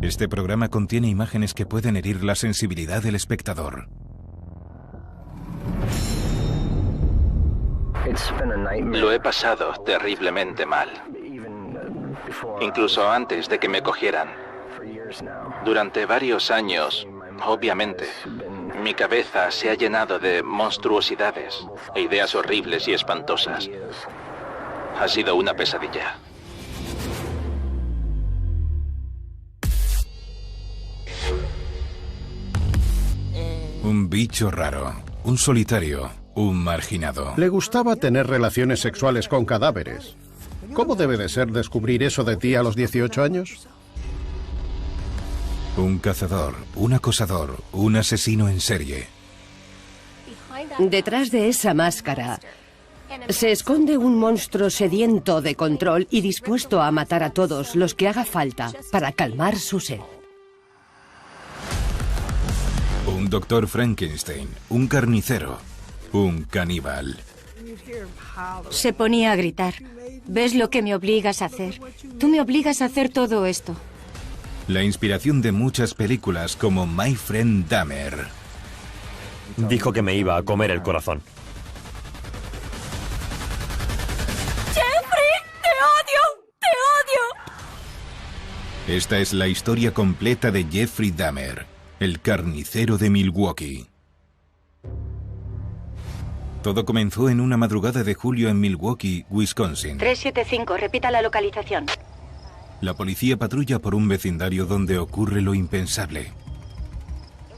Este programa contiene imágenes que pueden herir la sensibilidad del espectador. Lo he pasado terriblemente mal. Incluso antes de que me cogieran. Durante varios años, obviamente, mi cabeza se ha llenado de monstruosidades e ideas horribles y espantosas. Ha sido una pesadilla. Un bicho raro, un solitario, un marginado. Le gustaba tener relaciones sexuales con cadáveres. ¿Cómo debe de ser descubrir eso de ti a los 18 años? Un cazador, un acosador, un asesino en serie. Detrás de esa máscara se esconde un monstruo sediento de control y dispuesto a matar a todos los que haga falta para calmar su sed. Un doctor Frankenstein, un carnicero, un caníbal. Se ponía a gritar. ¿Ves lo que me obligas a hacer? Tú me obligas a hacer todo esto. La inspiración de muchas películas como My Friend Dahmer. Dijo que me iba a comer el corazón. ¡Jeffrey! ¡Te odio! ¡Te odio! Esta es la historia completa de Jeffrey Dahmer, el carnicero de Milwaukee. Todo comenzó en una madrugada de julio en Milwaukee, Wisconsin. 375, repita la localización. La policía patrulla por un vecindario donde ocurre lo impensable.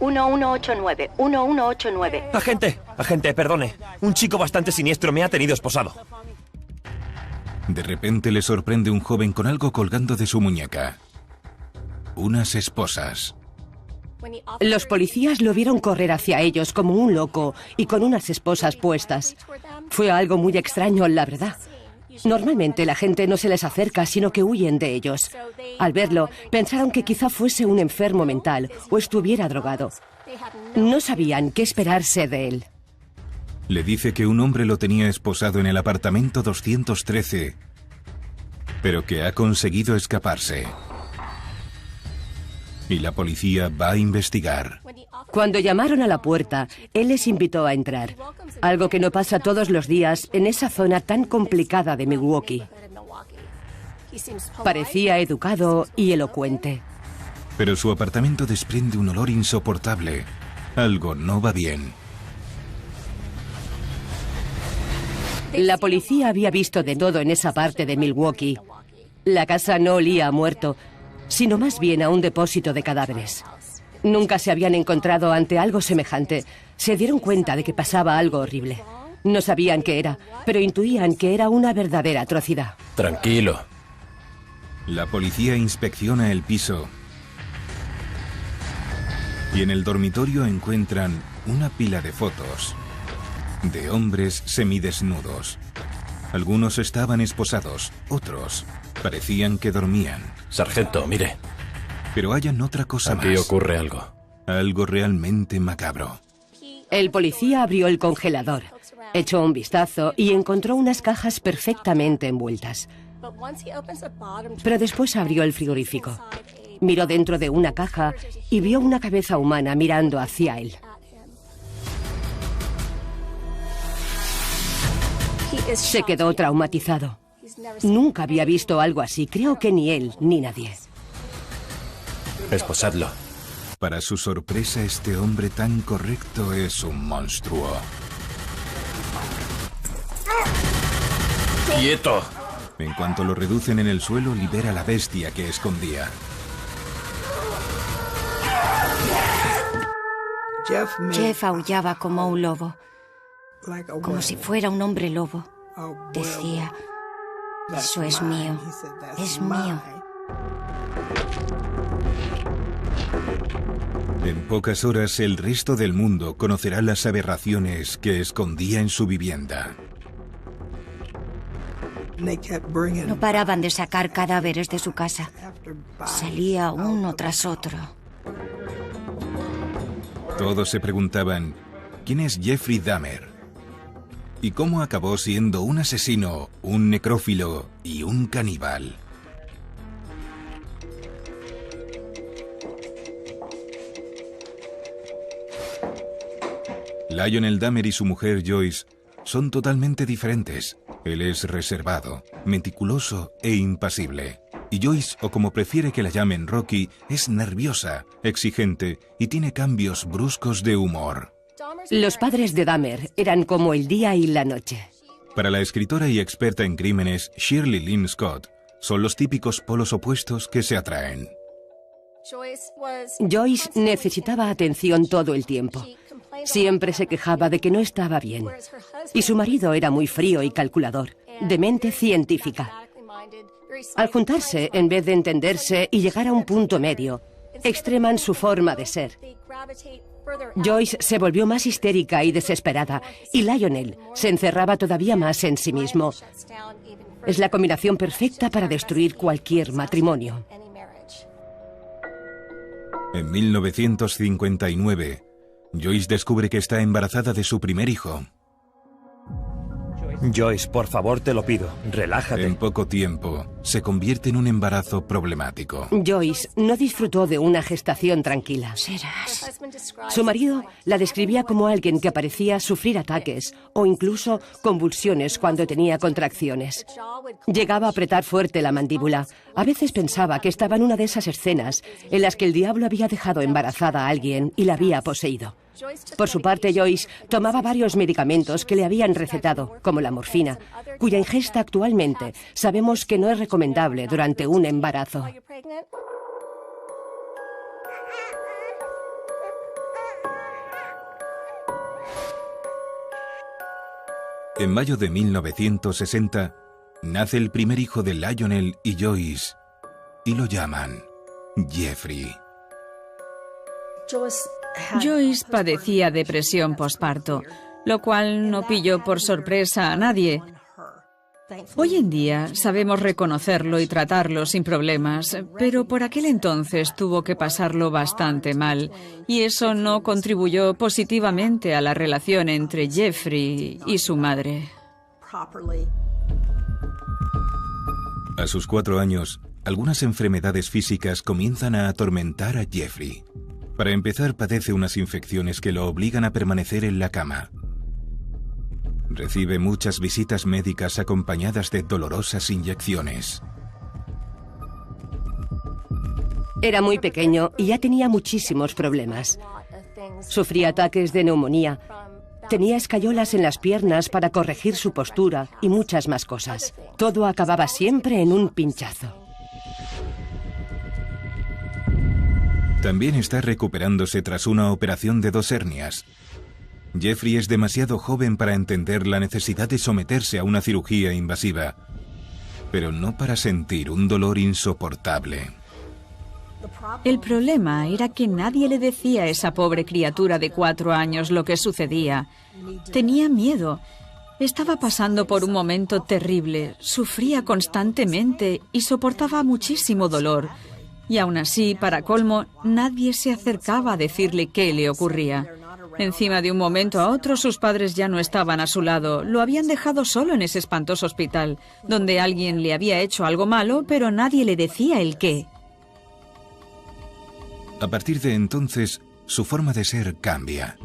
1189, 1189. Agente, perdone. Un chico bastante siniestro me ha tenido esposado. De repente le sorprende un joven con algo colgando de su muñeca. Unas esposas. Los policías lo vieron correr hacia ellos como un loco y con unas esposas puestas. Fue algo muy extraño, la verdad. Normalmente la gente no se les acerca, sino que huyen de ellos. Al verlo, pensaron que quizá fuese un enfermo mental o estuviera drogado. No sabían qué esperarse de él. Le dice que un hombre lo tenía esposado en el apartamento 213, pero que ha conseguido escaparse. Y la policía va a investigar. Cuando llamaron a la puerta, él les invitó a entrar. Algo que no pasa todos los días en esa zona tan complicada de Milwaukee. Parecía educado y elocuente. Pero su apartamento desprende un olor insoportable. Algo no va bien. La policía había visto de todo en esa parte de Milwaukee. La casa no olía a muerto, sino más bien a un depósito de cadáveres. Nunca se habían encontrado ante algo semejante. Se dieron cuenta de que pasaba algo horrible. No sabían qué era, pero intuían que era una verdadera atrocidad. Tranquilo. La policía inspecciona el piso. Y en el dormitorio encuentran una pila de fotos de hombres semidesnudos. Algunos estaban esposados, otros parecían que dormían. Sargento, mire. Pero hayan otra cosa más. Aquí ocurre algo. Algo realmente macabro. El policía abrió el congelador, echó un vistazo y encontró unas cajas perfectamente envueltas. Pero después abrió el frigorífico. Miró dentro de una caja y vio una cabeza humana mirando hacia él. Se quedó traumatizado. Nunca había visto algo así, creo que ni él ni nadie. Esposadlo. Para su sorpresa, este hombre tan correcto es un monstruo. ¡Quieto! En cuanto lo reducen en el suelo, libera la bestia que escondía. Jeff aullaba como un lobo, como si fuera un hombre lobo. Decía, eso es mío, es mío. En pocas horas, el resto del mundo conocerá las aberraciones que escondía en su vivienda. No paraban de sacar cadáveres de su casa. Salía uno tras otro. Todos se preguntaban, ¿quién es Jeffrey Dahmer? ¿Y cómo acabó siendo un asesino, un necrófilo y un caníbal? Lionel Dahmer y su mujer Joyce son totalmente diferentes. Él es reservado, meticuloso e impasible. Y Joyce, o como prefiere que la llamen Rocky, es nerviosa, exigente y tiene cambios bruscos de humor. Los padres de Dahmer eran como el día y la noche. Para la escritora y experta en crímenes Shirley Lynn Scott, son los típicos polos opuestos que se atraen. Joyce necesitaba atención todo el tiempo. Siempre se quejaba de que no estaba bien. Y su marido era muy frío y calculador, de mente científica. Al juntarse, en vez de entenderse y llegar a un punto medio, extreman su forma de ser. Joyce se volvió más histérica y desesperada, y Lionel se encerraba todavía más en sí mismo. Es la combinación perfecta para destruir cualquier matrimonio. En 1959, Joyce descubre que está embarazada de su primer hijo. Joyce, por favor, te lo pido, relájate. En poco tiempo, se convierte en un embarazo problemático. Joyce no disfrutó de una gestación tranquila. Serás. Su marido la describía como alguien que parecía sufrir ataques o incluso convulsiones cuando tenía contracciones. Llegaba a apretar fuerte la mandíbula. A veces pensaba que estaba en una de esas escenas en las que el diablo había dejado embarazada a alguien y la había poseído. Por su parte, Joyce tomaba varios medicamentos que le habían recetado, como la morfina, cuya ingesta actualmente sabemos que no es recomendable durante un embarazo. En mayo de 1960, nace el primer hijo de Lionel y Joyce, y lo llaman Jeffrey. Joyce padecía depresión posparto, lo cual no pilló por sorpresa a nadie. Hoy en día sabemos reconocerlo y tratarlo sin problemas, pero por aquel entonces tuvo que pasarlo bastante mal, y eso no contribuyó positivamente a la relación entre Jeffrey y su madre. A sus 4 años, algunas enfermedades físicas comienzan a atormentar a Jeffrey. Para empezar, padece unas infecciones que lo obligan a permanecer en la cama. Recibe muchas visitas médicas acompañadas de dolorosas inyecciones. Era muy pequeño y ya tenía muchísimos problemas. Sufría ataques de neumonía, tenía escayolas en las piernas para corregir su postura y muchas más cosas. Todo acababa siempre en un pinchazo. También está recuperándose tras una operación de 2 hernias. Jeffrey es demasiado joven para entender la necesidad de someterse a una cirugía invasiva, pero no para sentir un dolor insoportable. El problema era que nadie le decía a esa pobre criatura de 4 años lo que sucedía. Tenía miedo. Estaba pasando por un momento terrible, sufría constantemente y soportaba muchísimo dolor. Y aún así, para colmo, nadie se acercaba a decirle qué le ocurría. Encima, de un momento a otro, sus padres ya no estaban a su lado. Lo habían dejado solo en ese espantoso hospital, donde alguien le había hecho algo malo, pero nadie le decía el qué. A partir de entonces, su forma de ser cambia.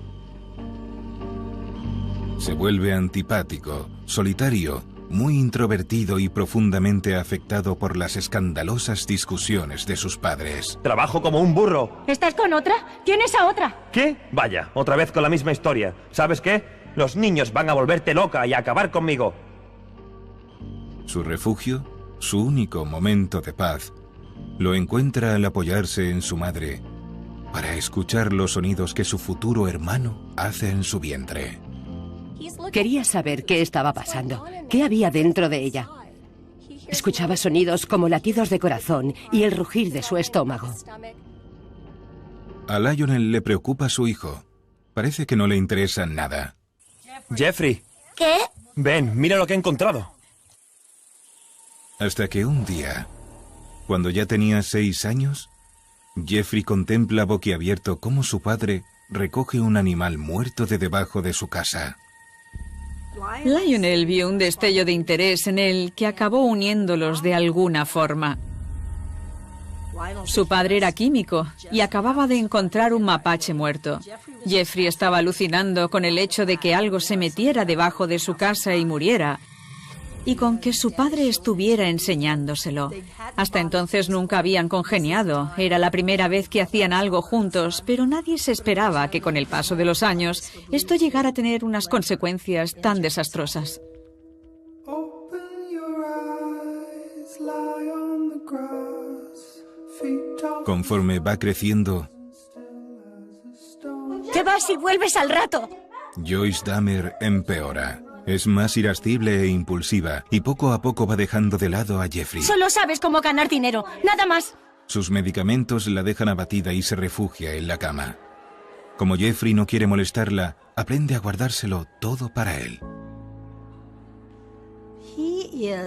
Se vuelve antipático, solitario, muy introvertido y profundamente afectado por las escandalosas discusiones de sus padres. Trabajo como un burro. ¿Estás con otra? ¿Quién es esa otra? ¿Qué? Vaya, otra vez con la misma historia. ¿Sabes qué? Los niños van a volverte loca y a acabar conmigo. Su refugio, su único momento de paz, lo encuentra al apoyarse en su madre para escuchar los sonidos que su futuro hermano hace en su vientre. Quería saber qué estaba pasando, qué había dentro de ella. Escuchaba sonidos como latidos de corazón y el rugir de su estómago. A Lionel le preocupa su hijo. Parece que no le interesa nada. Jeffrey. ¿Qué? Ven, mira lo que he encontrado. Hasta que un día, cuando ya tenía 6 años, Jeffrey contempla boquiabierto cómo su padre recoge un animal muerto de debajo de su casa. Lionel vio un destello de interés en él que acabó uniéndolos de alguna forma. Su padre era químico y acababa de encontrar un mapache muerto. Jeffrey estaba alucinando con el hecho de que algo se metiera debajo de su casa y muriera, y con que su padre estuviera enseñándoselo. Hasta entonces nunca habían congeniado. Era la primera vez que hacían algo juntos, pero nadie se esperaba que con el paso de los años esto llegara a tener unas consecuencias tan desastrosas. Conforme va creciendo, Te vas y vuelves al rato. Joyce Dahmer empeora. Es más irascible e impulsiva y poco a poco va dejando de lado a Jeffrey. Solo sabes cómo ganar dinero, nada más. Sus medicamentos la dejan abatida y se refugia en la cama. Como Jeffrey no quiere molestarla, aprende a guardárselo todo para él.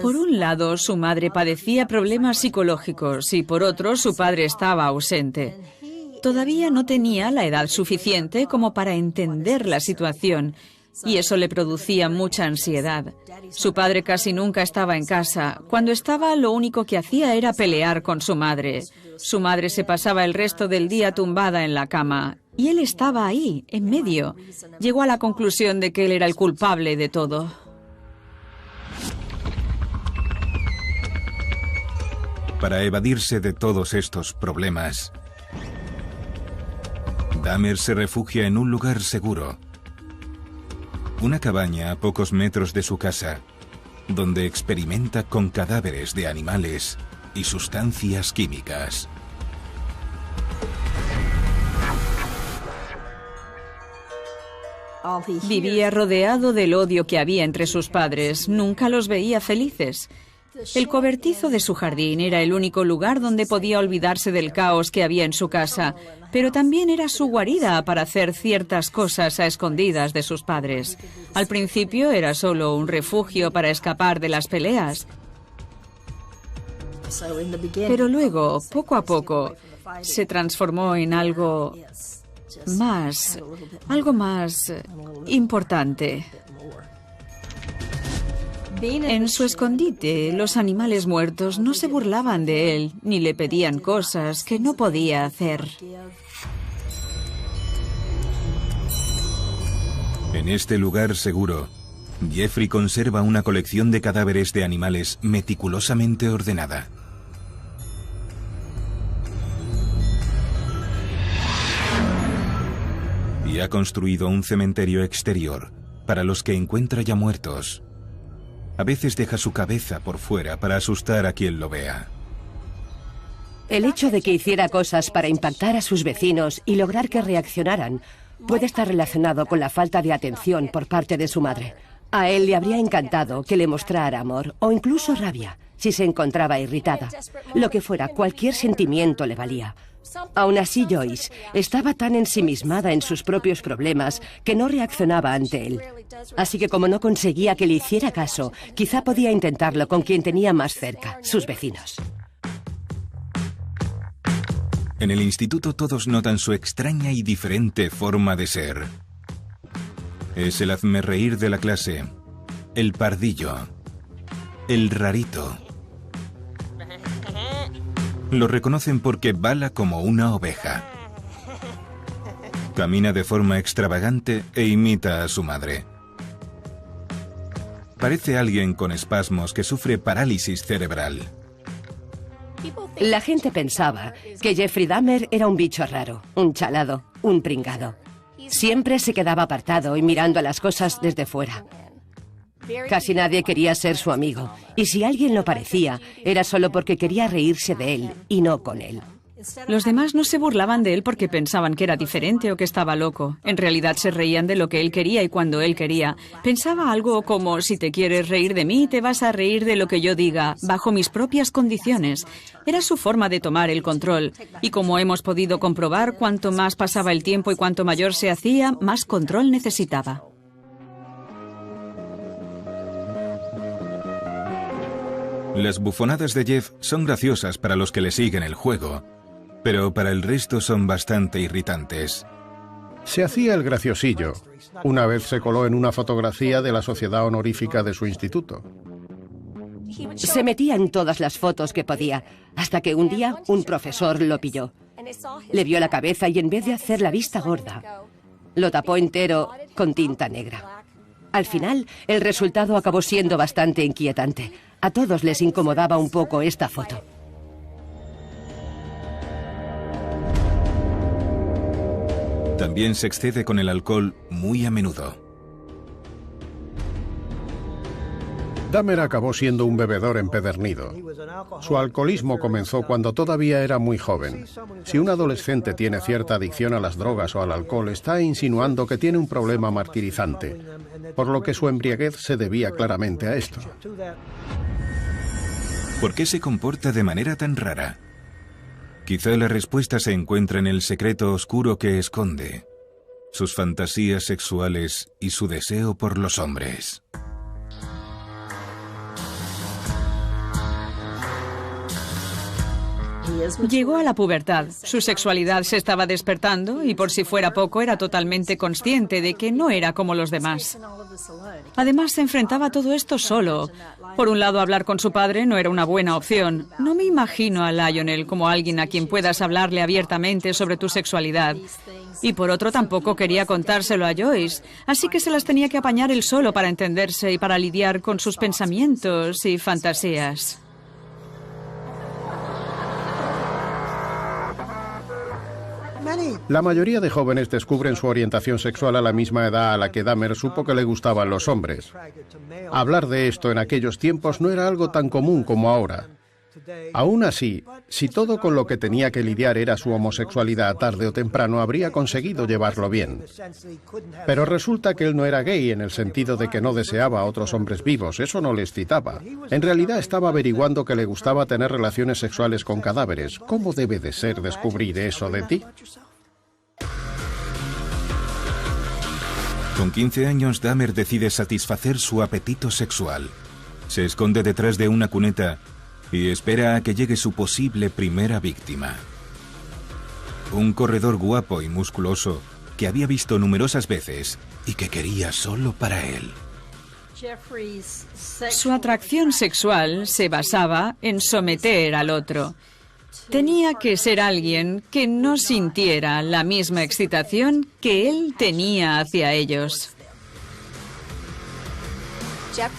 Por un lado, su madre padecía problemas psicológicos y por otro, su padre estaba ausente. Todavía no tenía la edad suficiente como para entender la situación y eso le producía mucha ansiedad. Su padre casi nunca estaba en casa. Cuando estaba, lo único que hacía era pelear con su madre. Su madre se pasaba el resto del día tumbada en la cama y él estaba ahí, en medio. Llegó a la conclusión de que él era el culpable de todo. Para evadirse de todos estos problemas, Dahmer se refugia en un lugar seguro. Una cabaña a pocos metros de su casa, donde experimenta con cadáveres de animales y sustancias químicas. Vivía rodeado del odio que había entre sus padres. Nunca los veía felices. El cobertizo de su jardín era el único lugar donde podía olvidarse del caos que había en su casa, pero también era su guarida para hacer ciertas cosas a escondidas de sus padres. Al principio era solo un refugio para escapar de las peleas, pero luego, poco a poco, se transformó en algo más importante. En su escondite, los animales muertos no se burlaban de él, ni le pedían cosas que no podía hacer. En este lugar seguro, Jeffrey conserva una colección de cadáveres de animales meticulosamente ordenada. Y ha construido un cementerio exterior para los que encuentra ya muertos. A veces deja su cabeza por fuera para asustar a quien lo vea. El hecho de que hiciera cosas para impactar a sus vecinos y lograr que reaccionaran puede estar relacionado con la falta de atención por parte de su madre. A él le habría encantado que le mostrara amor o incluso rabia si se encontraba irritada. Lo que fuera, cualquier sentimiento le valía. Aún así, Joyce estaba tan ensimismada en sus propios problemas que no reaccionaba ante él. Así que como no conseguía que le hiciera caso, quizá podía intentarlo con quien tenía más cerca, sus vecinos. En el instituto todos notan su extraña y diferente forma de ser. Es el hazmerreír de la clase, el pardillo, el rarito. Lo reconocen porque bala como una oveja. Camina de forma extravagante e imita a su madre. Parece alguien con espasmos que sufre parálisis cerebral. La gente pensaba que Jeffrey Dahmer era un bicho raro, un chalado, un pringado. Siempre se quedaba apartado y mirando a las cosas desde fuera. Casi nadie quería ser su amigo, y si alguien lo parecía, era solo porque quería reírse de él y no con él. Los demás no se burlaban de él porque pensaban que era diferente o que estaba loco. En realidad se reían de lo que él quería y cuando él quería. Pensaba algo como, si te quieres reír de mí, te vas a reír de lo que yo diga, bajo mis propias condiciones. Era su forma de tomar el control. Y como hemos podido comprobar, cuanto más pasaba el tiempo y cuanto mayor se hacía, más control necesitaba. Las bufonadas de Jeff son graciosas para los que le siguen el juego, pero para el resto son bastante irritantes. Se hacía el graciosillo. Una vez se coló en una fotografía de la sociedad honorífica de su instituto. Se metía en todas las fotos que podía, hasta que un día un profesor lo pilló. Le vio la cabeza y en vez de hacer la vista gorda, lo tapó entero con tinta negra. Al final, el resultado acabó siendo bastante inquietante. A todos les incomodaba un poco esta foto. También se excede con el alcohol muy a menudo. Dahmer acabó siendo un bebedor empedernido. Su alcoholismo comenzó cuando todavía era muy joven. Si un adolescente tiene cierta adicción a las drogas o al alcohol, está insinuando que tiene un problema martirizante, por lo que su embriaguez se debía claramente a esto. ¿Por qué se comporta de manera tan rara? Quizá la respuesta se encuentra en el secreto oscuro que esconde, sus fantasías sexuales y su deseo por los hombres. Llegó a la pubertad, su sexualidad se estaba despertando y por si fuera poco era totalmente consciente de que no era como los demás. Además se enfrentaba a todo esto solo. Por un lado, hablar con su padre no era una buena opción. No me imagino a Lionel como alguien a quien puedas hablarle abiertamente sobre tu sexualidad. Y por otro, tampoco quería contárselo a Joyce, así que se las tenía que apañar él solo para entenderse y para lidiar con sus pensamientos y fantasías. La mayoría de jóvenes descubren su orientación sexual a la misma edad a la que Dahmer supo que le gustaban los hombres. Hablar de esto en aquellos tiempos no era algo tan común como ahora. Aún así, si todo con lo que tenía que lidiar era su homosexualidad, tarde o temprano habría conseguido llevarlo bien. Pero resulta que él no era gay en el sentido de que no deseaba a otros hombres vivos, eso no le excitaba. En realidad estaba averiguando que le gustaba tener relaciones sexuales con cadáveres. ¿Cómo debe de ser descubrir eso de ti? Con 15 años, Dahmer decide satisfacer su apetito sexual. Se esconde detrás de una cuneta y espera a que llegue su posible primera víctima. Un corredor guapo y musculoso que había visto numerosas veces y que quería solo para él. Su atracción sexual se basaba en someter al otro. Tenía que ser alguien que no sintiera la misma excitación que él tenía hacia ellos.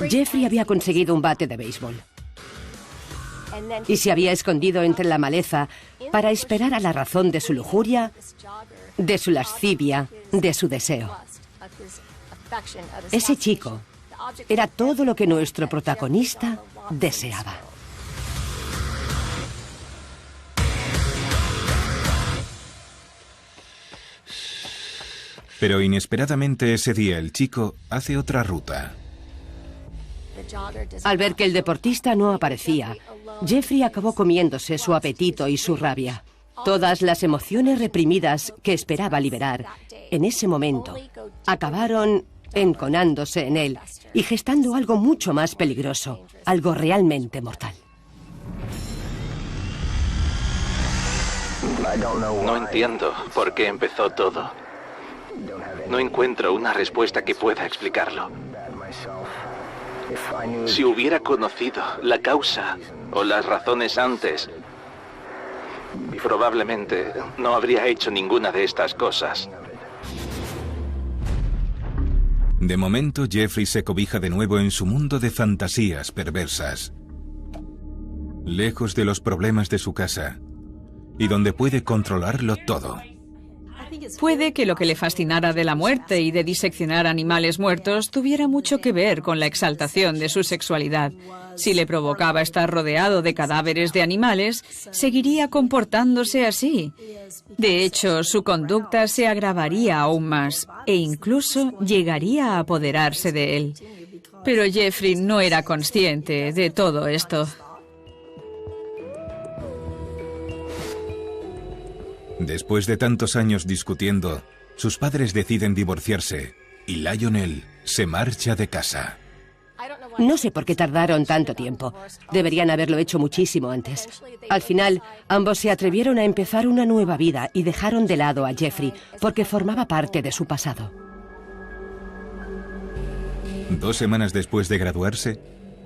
Jeffrey había conseguido un bate de béisbol y se había escondido entre la maleza para esperar a la razón de su lujuria, de su lascivia, de su deseo. Ese chico era todo lo que nuestro protagonista deseaba. Pero inesperadamente ese día el chico hace otra ruta. Al ver que el deportista no aparecía, Jeffrey acabó comiéndose su apetito y su rabia. Todas las emociones reprimidas que esperaba liberar en ese momento acabaron enconándose en él y gestando algo mucho más peligroso, algo realmente mortal. No entiendo por qué empezó todo. No encuentro una respuesta que pueda explicarlo. Si hubiera conocido la causa o las razones antes, probablemente no habría hecho ninguna de estas cosas. De momento, Jeffrey se cobija de nuevo en su mundo de fantasías perversas, lejos de los problemas de su casa, y donde puede controlarlo todo. Puede que lo que le fascinara de la muerte y de diseccionar animales muertos tuviera mucho que ver con la exaltación de su sexualidad. Si le provocaba estar rodeado de cadáveres de animales, seguiría comportándose así. De hecho, su conducta se agravaría aún más e incluso llegaría a apoderarse de él. Pero Jeffrey no era consciente de todo esto. Después de tantos años discutiendo, sus padres deciden divorciarse y Lionel se marcha de casa. No sé por qué tardaron tanto tiempo. Deberían haberlo hecho muchísimo antes. Al final, ambos se atrevieron a empezar una nueva vida y dejaron de lado a Jeffrey porque formaba parte de su pasado. 2 semanas después de graduarse,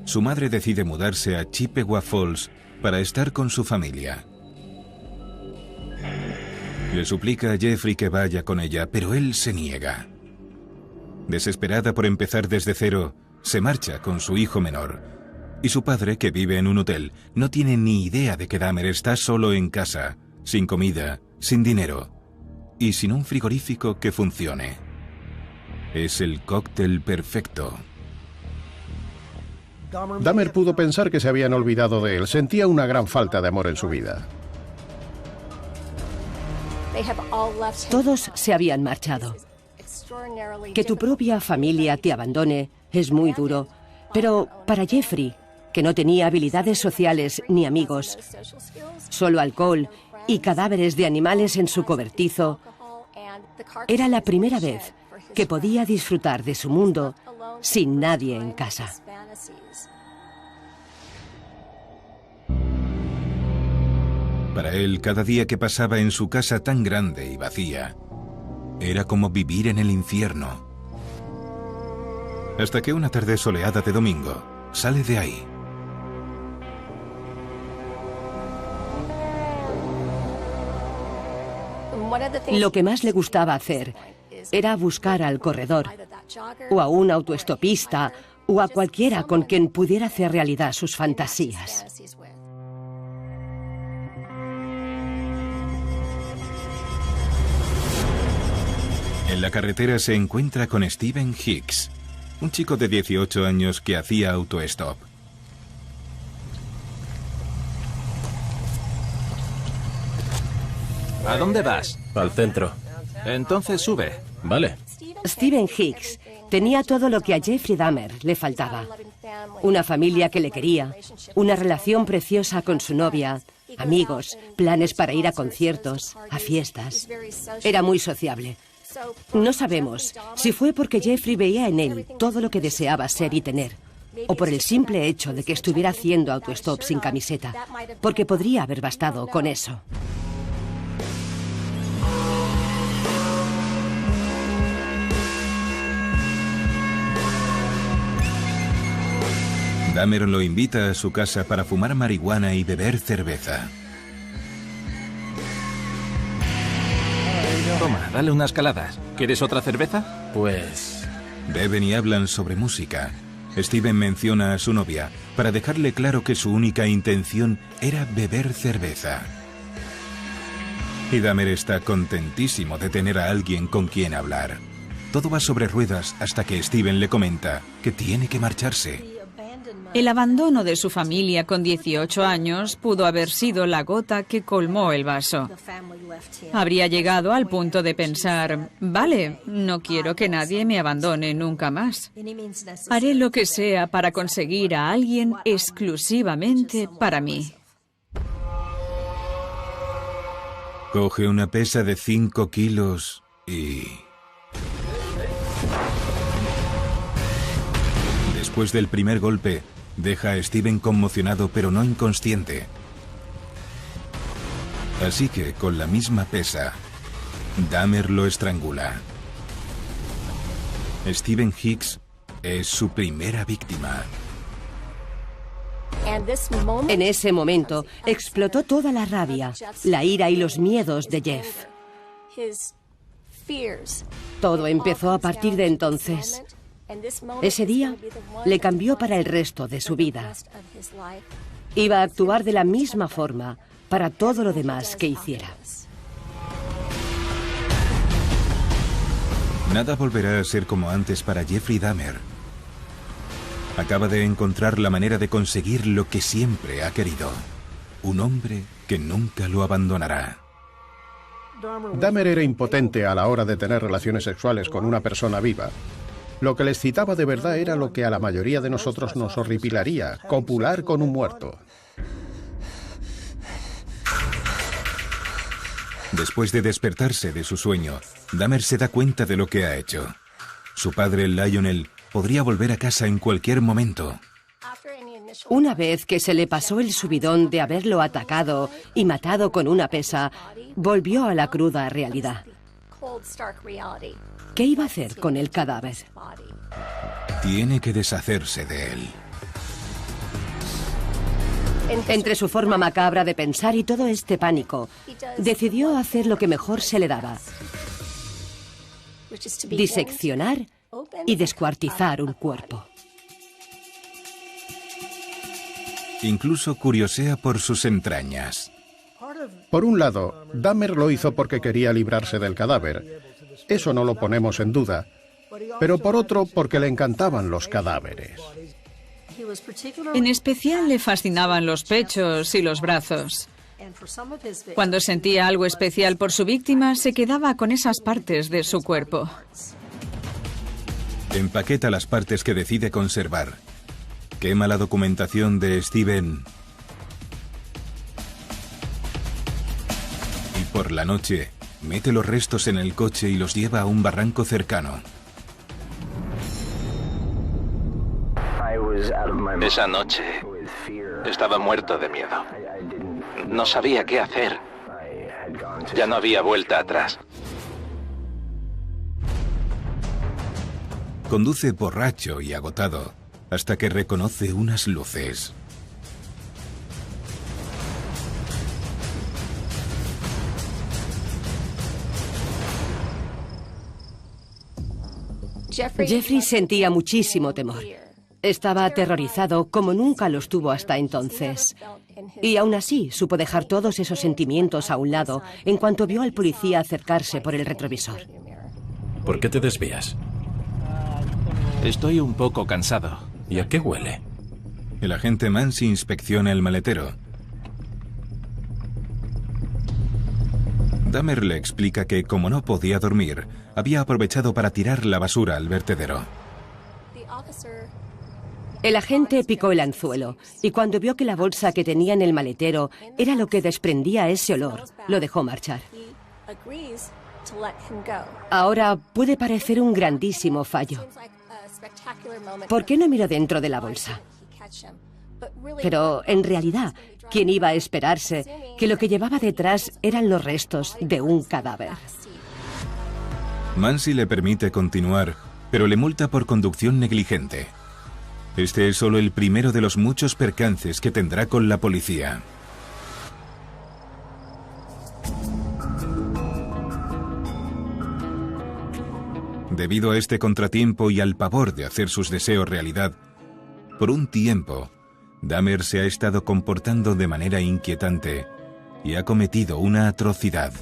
su madre decide mudarse a Chippewa Falls para estar con su familia. Le suplica a Jeffrey que vaya con ella, pero él se niega. Desesperada por empezar desde cero, se marcha con su hijo menor. Y su padre, que vive en un hotel, no tiene ni idea de que Dahmer está solo en casa, sin comida, sin dinero y sin un frigorífico que funcione. Es el cóctel perfecto. Dahmer pudo pensar que se habían olvidado de él. Sentía una gran falta de amor en su vida. Todos se habían marchado. Que tu propia familia te abandone es muy duro, pero para Jeffrey, que no tenía habilidades sociales ni amigos, solo alcohol y cadáveres de animales en su cobertizo, era la primera vez que podía disfrutar de su mundo sin nadie en casa. Para él, cada día que pasaba en su casa tan grande y vacía, era como vivir en el infierno. Hasta que una tarde soleada de domingo, sale de ahí. Lo que más le gustaba hacer era buscar al corredor, o a un autoestopista, o a cualquiera con quien pudiera hacer realidad sus fantasías. En la carretera se encuentra con Steven Hicks, un chico de 18 años que hacía autostop. ¿A dónde vas? Al centro. Entonces sube. Vale. Steven Hicks tenía todo lo que a Jeffrey Dahmer le faltaba. Una familia que le quería, una relación preciosa con su novia, amigos, planes para ir a conciertos, a fiestas. Era muy sociable. No sabemos si fue porque Jeffrey veía en él todo lo que deseaba ser y tener, o por el simple hecho de que estuviera haciendo autostop sin camiseta, porque podría haber bastado con eso. Dahmer lo invita a su casa para fumar marihuana y beber cerveza. Toma, dale unas caladas. ¿Quieres otra cerveza? Pues... Beben y hablan sobre música. Steven menciona a su novia para dejarle claro que su única intención era beber cerveza. Y Dahmer está contentísimo de tener a alguien con quien hablar. Todo va sobre ruedas hasta que Steven le comenta que tiene que marcharse. El abandono de su familia con 18 años pudo haber sido la gota que colmó el vaso. Habría llegado al punto de pensar, vale, no quiero que nadie me abandone nunca más. Haré lo que sea para conseguir a alguien exclusivamente para mí. Coge una pesa de 5 kilos y... Después del primer golpe, deja a Steven conmocionado pero no inconsciente. Así que, con la misma pesa, Dahmer lo estrangula. Steven Hicks es su primera víctima. En ese momento explotó toda la rabia, la ira y los miedos de Jeff. Todo empezó a partir de entonces. Ese día le cambió para el resto de su vida. Iba a actuar de la misma forma para todo lo demás que hiciera. Nada volverá a ser como antes para Jeffrey Dahmer. Acaba de encontrar la manera de conseguir lo que siempre ha querido. Un hombre que nunca lo abandonará. Dahmer era impotente a la hora de tener relaciones sexuales con una persona viva. Lo que le excitaba de verdad era lo que a la mayoría de nosotros nos horripilaría, copular con un muerto. Después de despertarse de su sueño, Dahmer se da cuenta de lo que ha hecho. Su padre, Lionel, podría volver a casa en cualquier momento. Una vez que se le pasó el subidón de haberlo atacado y matado con una pesa, volvió a la cruda realidad. ¿Qué iba a hacer con el cadáver? Tiene que deshacerse de él. Entre su forma macabra de pensar y todo este pánico, decidió hacer lo que mejor se le daba: diseccionar y descuartizar un cuerpo. Incluso curiosea por sus entrañas. Por un lado, Dahmer lo hizo porque quería librarse del cadáver. Eso no lo ponemos en duda. Pero por otro, porque le encantaban los cadáveres. En especial le fascinaban los pechos y los brazos. Cuando sentía algo especial por su víctima, se quedaba con esas partes de su cuerpo. Empaqueta las partes que decide conservar. Quema la documentación de Steven. Y por la noche, mete los restos en el coche y los lleva a un barranco cercano. Esa noche estaba muerto de miedo. No sabía qué hacer. Ya no había vuelta atrás. Conduce borracho y agotado hasta que reconoce unas luces. Jeffrey sentía muchísimo temor. Estaba aterrorizado como nunca lo estuvo hasta entonces. Y aún así supo dejar todos esos sentimientos a un lado en cuanto vio al policía acercarse por el retrovisor. ¿Por qué te desvías? Estoy un poco cansado. ¿Y a qué huele? El agente Mansi inspecciona el maletero. Dahmer le explica que, como no podía dormir, había aprovechado para tirar la basura al vertedero. El agente picó el anzuelo y cuando vio que la bolsa que tenía en el maletero era lo que desprendía ese olor, lo dejó marchar. Ahora puede parecer un grandísimo fallo. ¿Por qué no miró dentro de la bolsa? Pero en realidad, ¿quién iba a esperarse que lo que llevaba detrás eran los restos de un cadáver? Mansi le permite continuar, pero le multa por conducción negligente. Este es solo el primero de los muchos percances que tendrá con la policía. Debido a este contratiempo y al pavor de hacer sus deseos realidad, por un tiempo, Dahmer se ha estado comportando de manera inquietante y ha cometido una atrocidad.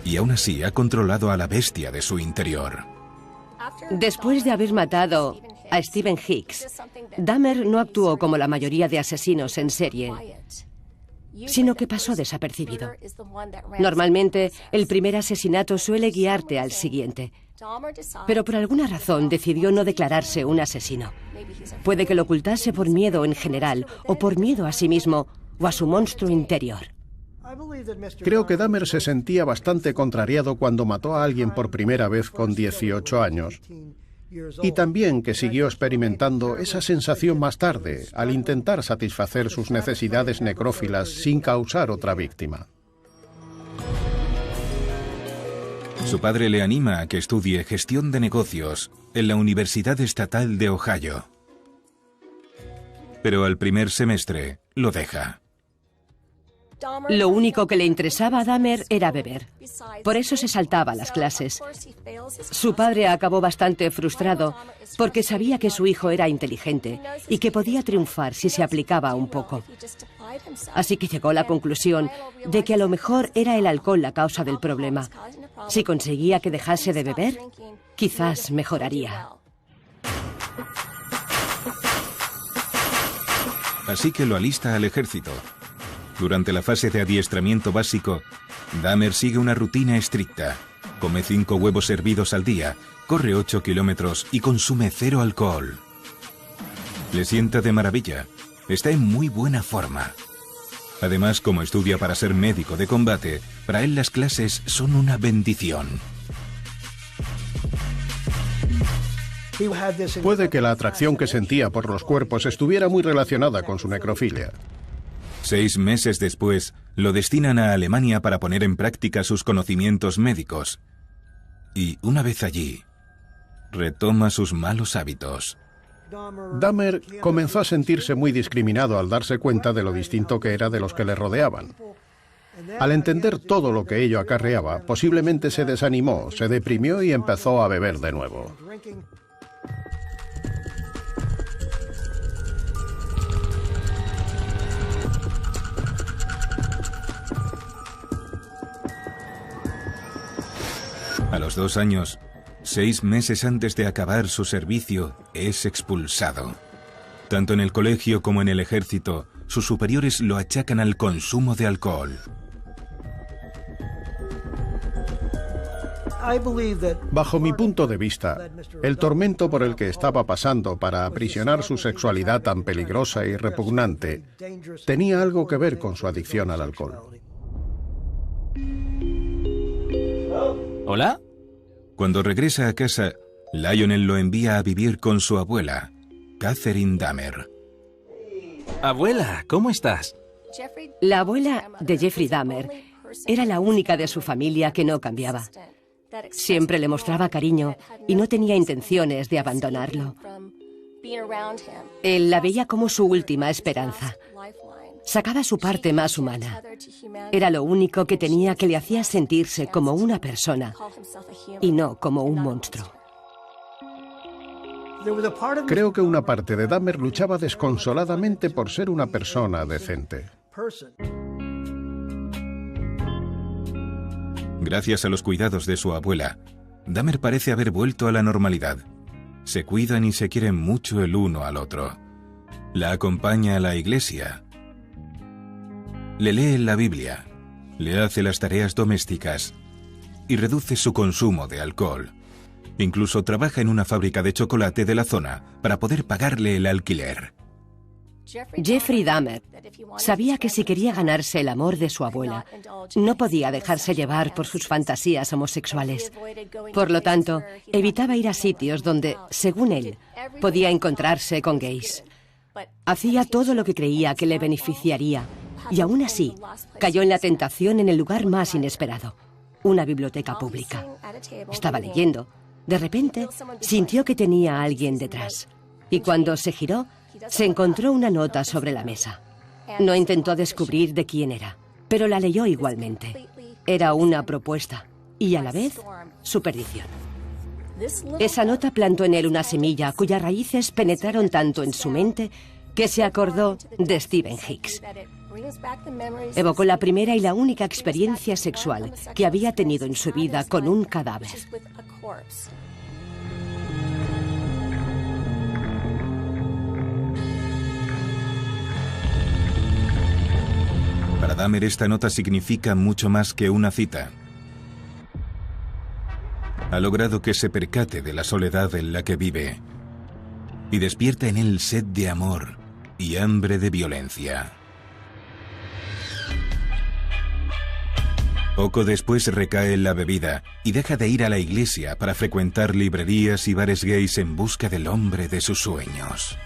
Y aún así ha controlado a la bestia de su interior. Después de haber matado a Stephen Hicks, Dahmer no actuó como la mayoría de asesinos en serie, sino que pasó desapercibido. Normalmente, el primer asesinato suele guiarte al siguiente, pero por alguna razón decidió no declararse un asesino. Puede que lo ocultase por miedo en general, o por miedo a sí mismo, o a su monstruo interior. Creo que Dahmer se sentía bastante contrariado cuando mató a alguien por primera vez con 18 años. Y también que siguió experimentando esa sensación más tarde, al intentar satisfacer sus necesidades necrófilas sin causar otra víctima. Su padre le anima a que estudie gestión de negocios en la Universidad Estatal de Ohio. Pero al primer semestre lo deja. Lo único que le interesaba a Dahmer era beber. Por eso se saltaba las clases. Su padre acabó bastante frustrado porque sabía que su hijo era inteligente y que podía triunfar si se aplicaba un poco. Así que llegó a la conclusión de que a lo mejor era el alcohol la causa del problema. Si conseguía que dejase de beber, quizás mejoraría. Así que lo alista al ejército. Durante la fase de adiestramiento básico, Dahmer sigue una rutina estricta. Come 5 huevos hervidos al día, corre 8 kilómetros y consume 0 alcohol. Le sienta de maravilla. Está en muy buena forma. Además, como estudia para ser médico de combate, para él las clases son una bendición. Puede que la atracción que sentía por los cuerpos estuviera muy relacionada con su necrofilia. 6 meses después, lo destinan a Alemania para poner en práctica sus conocimientos médicos. Y una vez allí, retoma sus malos hábitos. Dahmer comenzó a sentirse muy discriminado al darse cuenta de lo distinto que era de los que le rodeaban. Al entender todo lo que ello acarreaba, posiblemente se desanimó, se deprimió y empezó a beber de nuevo. A los 2 años, 6 meses antes de acabar su servicio, es expulsado. Tanto en el colegio como en el ejército, sus superiores lo achacan al consumo de alcohol. Bajo mi punto de vista, el tormento por el que estaba pasando para aprisionar su sexualidad tan peligrosa y repugnante tenía algo que ver con su adicción al alcohol. ¿Hola? Cuando regresa a casa, Lionel lo envía a vivir con su abuela, Catherine Dahmer. Abuela, ¿cómo estás? La abuela de Jeffrey Dahmer era la única de su familia que no cambiaba. Siempre le mostraba cariño y no tenía intenciones de abandonarlo. Él la veía como su última esperanza. Sacaba su parte más humana. Era lo único que tenía que le hacía sentirse como una persona y no como un monstruo. Creo que una parte de Dahmer luchaba desconsoladamente por ser una persona decente. Gracias a los cuidados de su abuela, Dahmer parece haber vuelto a la normalidad. Se cuidan y se quieren mucho el uno al otro. La acompaña a la iglesia. Le lee la Biblia, le hace las tareas domésticas y reduce su consumo de alcohol. Incluso trabaja en una fábrica de chocolate de la zona para poder pagarle el alquiler. Jeffrey Dahmer sabía que si quería ganarse el amor de su abuela, no podía dejarse llevar por sus fantasías homosexuales. Por lo tanto, evitaba ir a sitios donde, según él, podía encontrarse con gays. Hacía todo lo que creía que le beneficiaría, y aún así, cayó en la tentación en el lugar más inesperado, una biblioteca pública. Estaba leyendo. De repente, sintió que tenía a alguien detrás. Y cuando se giró, se encontró una nota sobre la mesa. No intentó descubrir de quién era, pero la leyó igualmente. Era una propuesta y, a la vez, su perdición. Esa nota plantó en él una semilla cuyas raíces penetraron tanto en su mente que se acordó de Stephen Hicks. Evocó la primera y la única experiencia sexual que había tenido en su vida con un cadáver. Para Dahmer esta nota significa mucho más que una cita. Ha logrado que se percate de la soledad en la que vive y despierta en él sed de amor y hambre de violencia. Poco después recae en la bebida y deja de ir a la iglesia para frecuentar librerías y bares gays en busca del hombre de sus sueños.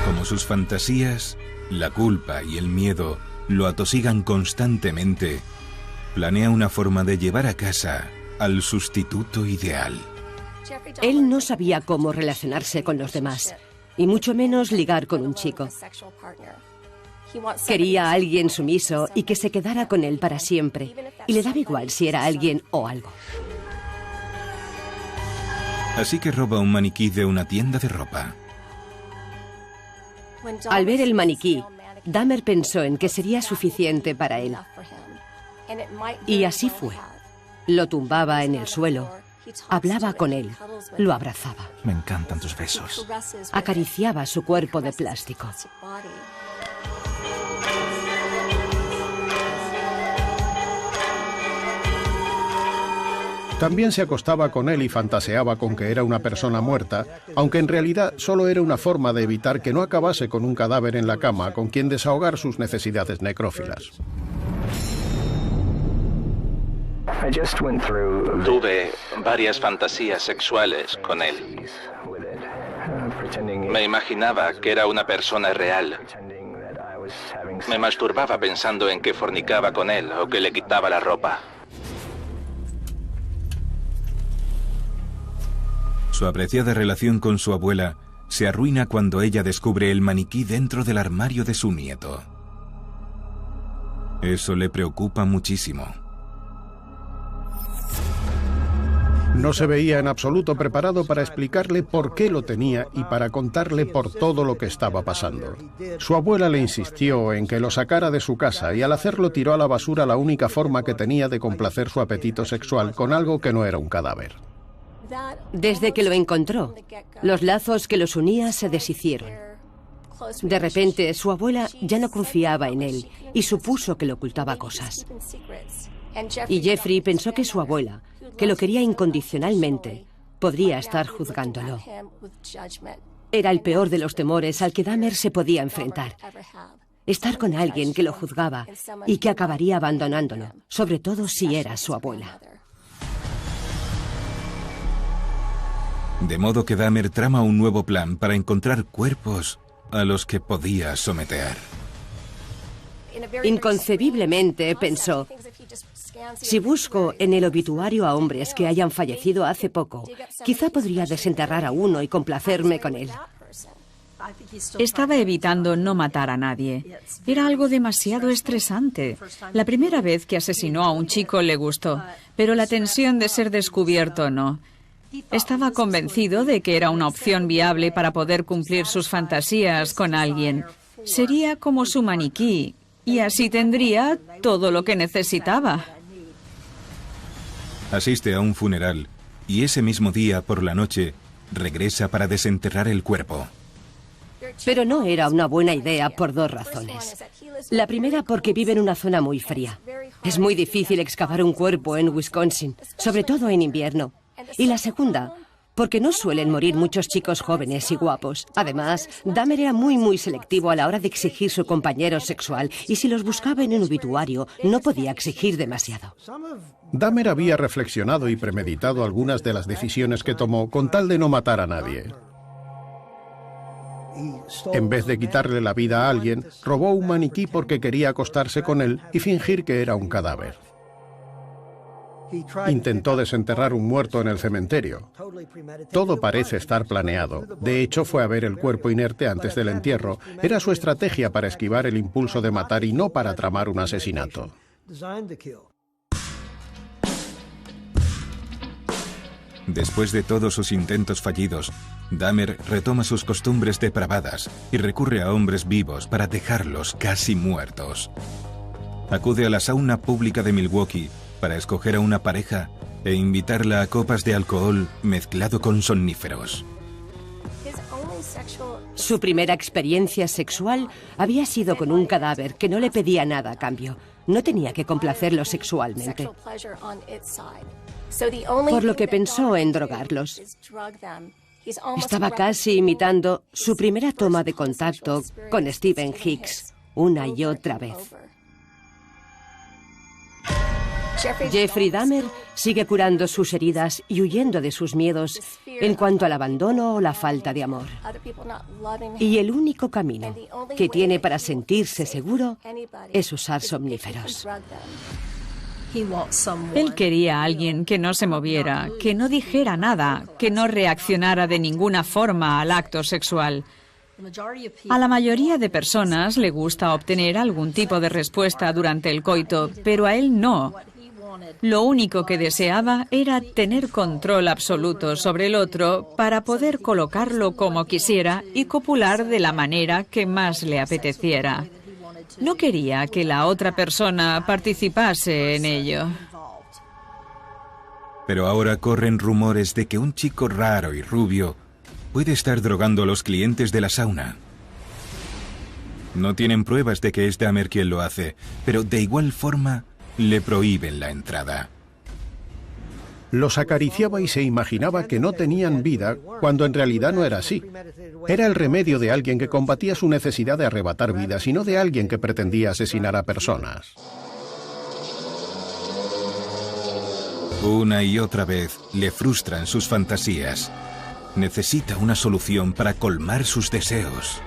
Como sus fantasías, la culpa y el miedo lo atosigan constantemente, planea una forma de llevar a casa al sustituto ideal. Él no sabía cómo relacionarse con los demás, y mucho menos ligar con un chico. Quería a alguien sumiso y que se quedara con él para siempre, y le daba igual si era alguien o algo. Así que roba un maniquí de una tienda de ropa. Al ver el maniquí, Dahmer pensó en que sería suficiente para él. Y así fue. Lo tumbaba en el suelo, hablaba con él, lo abrazaba. Me encantan tus besos. Acariciaba su cuerpo de plástico. También se acostaba con él y fantaseaba con que era una persona muerta, aunque en realidad solo era una forma de evitar que no acabase con un cadáver en la cama con quien desahogar sus necesidades necrófilas. Tuve varias fantasías sexuales con él. Me imaginaba que era una persona real. Me masturbaba pensando en que fornicaba con él o que le quitaba la ropa. Su apreciada relación con su abuela se arruina cuando ella descubre el maniquí dentro del armario de su nieto. Eso le preocupa muchísimo. No se veía en absoluto preparado para explicarle por qué lo tenía y para contarle por todo lo que estaba pasando. Su abuela le insistió en que lo sacara de su casa y al hacerlo tiró a la basura la única forma que tenía de complacer su apetito sexual con algo que no era un cadáver. Desde que lo encontró, los lazos que los unía se deshicieron. De repente, su abuela ya no confiaba en él y supuso que le ocultaba cosas. Y Jeffrey pensó que su abuela, que lo quería incondicionalmente, podría estar juzgándolo. Era el peor de los temores al que Dahmer se podía enfrentar. Estar con alguien que lo juzgaba y que acabaría abandonándolo, sobre todo si era su abuela. De modo que Dahmer trama un nuevo plan para encontrar cuerpos a los que podía someter. Inconcebiblemente pensó: si busco en el obituario a hombres que hayan fallecido hace poco, quizá podría desenterrar a uno y complacerme con él. Estaba evitando no matar a nadie. Era algo demasiado estresante. La primera vez que asesinó a un chico le gustó, pero la tensión de ser descubierto no. Estaba convencido de que era una opción viable para poder cumplir sus fantasías con alguien. Sería como su maniquí, y así tendría todo lo que necesitaba. Asiste a un funeral y ese mismo día por la noche regresa para desenterrar el cuerpo. Pero no era una buena idea por dos razones. La primera, porque vive en una zona muy fría. Es muy difícil excavar un cuerpo en Wisconsin, sobre todo en invierno. Y la segunda, porque no suelen morir muchos chicos jóvenes y guapos. Además, Dahmer era muy selectivo a la hora de exigir su compañero sexual, y si los buscaba en un obituario, no podía exigir demasiado. Dahmer había reflexionado y premeditado algunas de las decisiones que tomó con tal de no matar a nadie. En vez de quitarle la vida a alguien, robó un maniquí porque quería acostarse con él y fingir que era un cadáver. Intentó desenterrar un muerto en el cementerio. Todo parece estar planeado. De hecho, fue a ver el cuerpo inerte antes del entierro. Era su estrategia para esquivar el impulso de matar y no para tramar un asesinato. Después de todos sus intentos fallidos, Dahmer retoma sus costumbres depravadas y recurre a hombres vivos para dejarlos casi muertos. Acude a la sauna pública de Milwaukee para escoger a una pareja e invitarla a copas de alcohol mezclado con somníferos. Su primera experiencia sexual había sido con un cadáver que no le pedía nada a cambio. No tenía que complacerlo sexualmente. Por lo que pensó en drogarlos. Estaba casi imitando su primera toma de contacto con Stephen Hicks, una y otra vez. Jeffrey Dahmer sigue curando sus heridas y huyendo de sus miedos en cuanto al abandono o la falta de amor. Y el único camino que tiene para sentirse seguro es usar somníferos. Él quería a alguien que no se moviera, que no dijera nada, que no reaccionara de ninguna forma al acto sexual. A la mayoría de personas le gusta obtener algún tipo de respuesta durante el coito, pero a él no. Lo único que deseaba era tener control absoluto sobre el otro para poder colocarlo como quisiera y copular de la manera que más le apeteciera. No quería que la otra persona participase en ello. Pero ahora corren rumores de que un chico raro y rubio puede estar drogando a los clientes de la sauna. No tienen pruebas de que es Dahmer quien lo hace, pero de igual forma le prohíben la entrada. Los acariciaba y se imaginaba que no tenían vida, cuando en realidad no era así. Era el remedio de alguien que combatía su necesidad de arrebatar vidas y no de alguien que pretendía asesinar a personas. Una y otra vez le frustran sus fantasías. Necesita una solución para colmar sus deseos.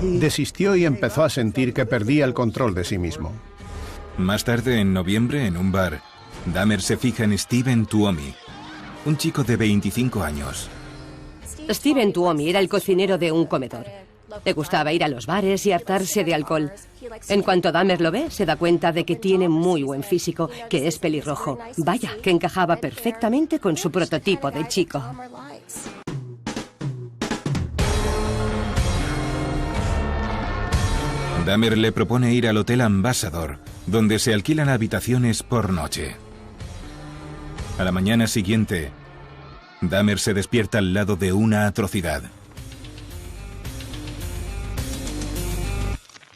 Desistió y empezó a sentir que perdía el control de sí mismo. Más tarde, en noviembre, en un bar, Dahmer se fija en Steven Tuomi, un chico de 25 años. Steven Tuomi era el cocinero de un comedor. Le gustaba ir a los bares y hartarse de alcohol. En cuanto Dahmer lo ve, se da cuenta de que tiene muy buen físico, que es pelirrojo. Vaya, que encajaba perfectamente con su prototipo de chico. Dahmer le propone ir al Hotel Ambassador, donde se alquilan habitaciones por noche. A la mañana siguiente, Dahmer se despierta al lado de una atrocidad.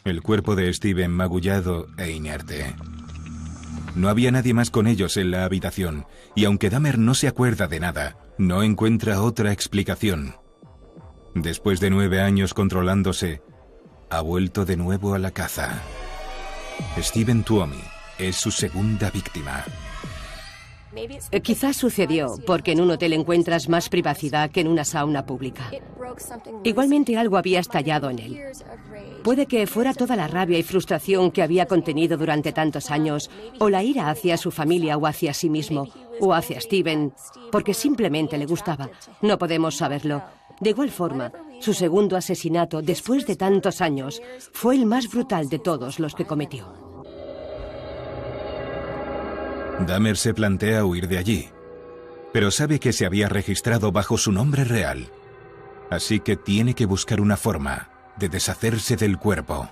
El cuerpo de Steven magullado e inerte. No había nadie más con ellos en la habitación, y aunque Dahmer no se acuerda de nada, no encuentra otra explicación. Después de 9 años controlándose, ha vuelto de nuevo a la caza. Steven Tuomi es su segunda víctima. Quizás sucedió porque en un hotel encuentras más privacidad que en una sauna pública. Igualmente algo había estallado en él. Puede que fuera toda la rabia y frustración que había contenido durante tantos años, o la ira hacia su familia o hacia sí mismo, o hacia Steven, porque simplemente le gustaba. No podemos saberlo. De igual forma, su segundo asesinato, después de tantos años, fue el más brutal de todos los que cometió. Dahmer se plantea huir de allí, pero sabe que se había registrado bajo su nombre real. Así que tiene que buscar una forma de deshacerse del cuerpo.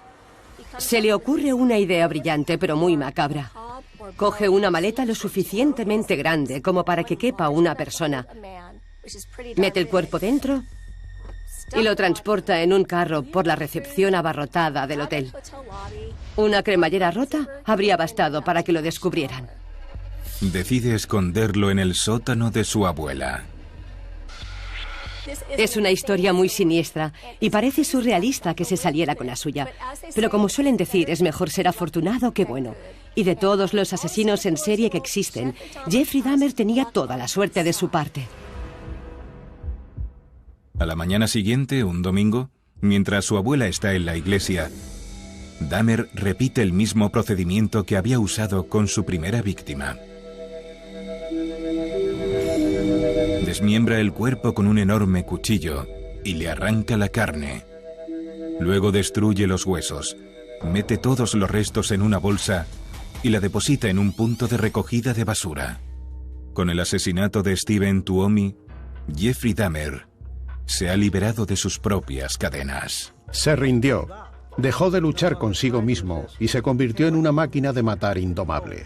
Se le ocurre una idea brillante, pero muy macabra. Coge una maleta lo suficientemente grande como para que quepa una persona. Mete el cuerpo dentro y lo transporta en un carro por la recepción abarrotada del hotel. Una cremallera rota habría bastado para que lo descubrieran. Decide esconderlo en el sótano de su abuela. Es una historia muy siniestra y parece surrealista que se saliera con la suya. Pero como suelen decir, es mejor ser afortunado que bueno. Y de todos los asesinos en serie que existen, Jeffrey Dahmer tenía toda la suerte de su parte. A la mañana siguiente, un domingo, mientras su abuela está en la iglesia, Dahmer repite el mismo procedimiento que había usado con su primera víctima. Desmiembra el cuerpo con un enorme cuchillo y le arranca la carne. Luego destruye los huesos, mete todos los restos en una bolsa y la deposita en un punto de recogida de basura. Con el asesinato de Steven Tuomi, Jeffrey Dahmer se ha liberado de sus propias cadenas. Se rindió, dejó de luchar consigo mismo y se convirtió en una máquina de matar indomable.